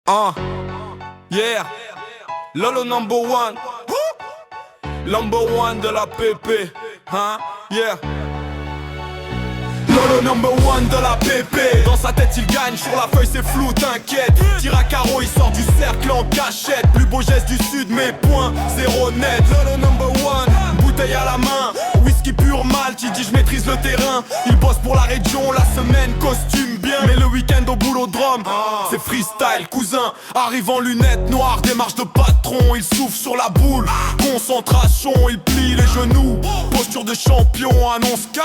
Yeah, Lolo number one. Number one de la PP. Yeah. Lolo number one de la PP. Dans sa tête il gagne, sur la feuille c'est flou, t'inquiète. Tire à carreau, il sort du cercle en cachette. Plus beau geste du sud, mais point, zéro net. Lolo number one, bouteille à la main. Whisky pur malt, il dit je maîtrise le terrain. Il bosse pour la région, la semaine costume bien. Mais le week-end au boulot drum, c'est freestyle cousin. Arrive en lunettes noires, démarche de patron. Il souffle sur la boule, concentration. Il plie les genoux, posture de champion. Annonce KO,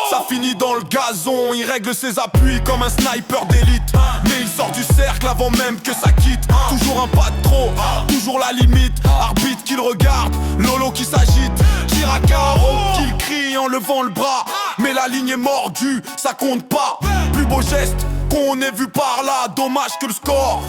ça finit dans le gazon. Il règle ses appuis comme un sniper d'élite. Mais il sort du cercle avant même que ça quitte. Toujours un pas de trop, toujours la limite. Arbitre qui le regarde, Lolo qui s'agite. Tire à carreau, qu'il crie en levant le bras. Mais la ligne est mordue, ça compte pas. Plus beau geste qu'on ait vu par là. Dommage que le score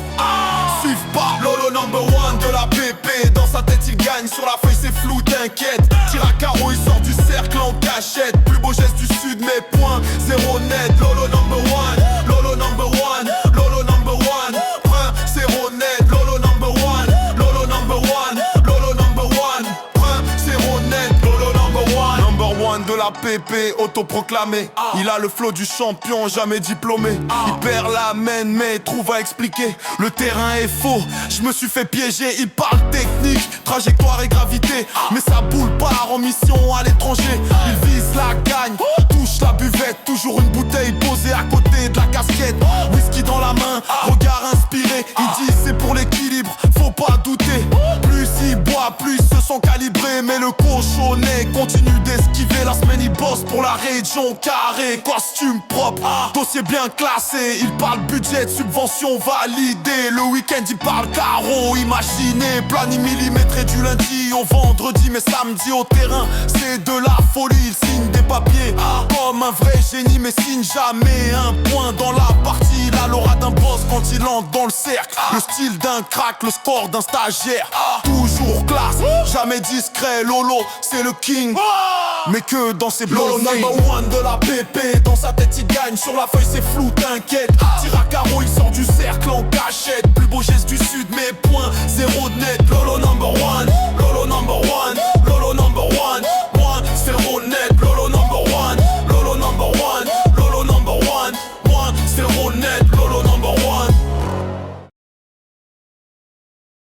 suive pas. Lolo number one de la PP. Dans sa tête il gagne, sur la feuille c'est flou, t'inquiète. Tire à carreau, il sort du cercle en cachette. Plus beau geste du sud, mais point, zéro net. Lolo number one, Lolo number one, Lolo number one. Point, zéro net. Lolo number one, Lolo number one, Lolo number one. Point, zéro net. Lolo number one. Number one de la PP, autoproclamé. Il a le flow du champion, jamais diplômé. Il perd la main mais trouve à expliquer. Le terrain est faux, je me suis fait piéger. Il parle technique, trajectoire et gravité. Mais sa boule part en mission à l'étranger. Il vise la gagne, touche la buvette. Toujours une bouteille posée à côté de la casquette. Whisky dans la main, regard inspiré. Il dit c'est pour l'équilibre, faut pas douter. Plus il boit, plus ils se sont calibrés. Mais le cochonnet continue d'esquiver. La semaine il bosse pour la région carré. Costume propre, dossier bien classé. Il parle budget, subvention validée. Le week-end il parle carreau, imaginez. Planning millimétré du lundi au vendredi. Mais samedi au terrain c'est de la folie. Il signe des papiers comme un vrai génie. Mais signe jamais un point dans la partie. Il a l'aura d'un boss quand il entre dans le cercle. Le style d'un crack, le score d'un stagiaire. Toujours classe, jamais discret. Lolo c'est le king, mais que dans ses blocs. Lolo number one de la PP. Dans sa tête il gagne, sur la feuille c'est flou, t'inquiète. Tire à carreau, il sort du cercle en cachette. Plus beau geste du sud, mais point, zéro net. Lolo number one, Lolo number one.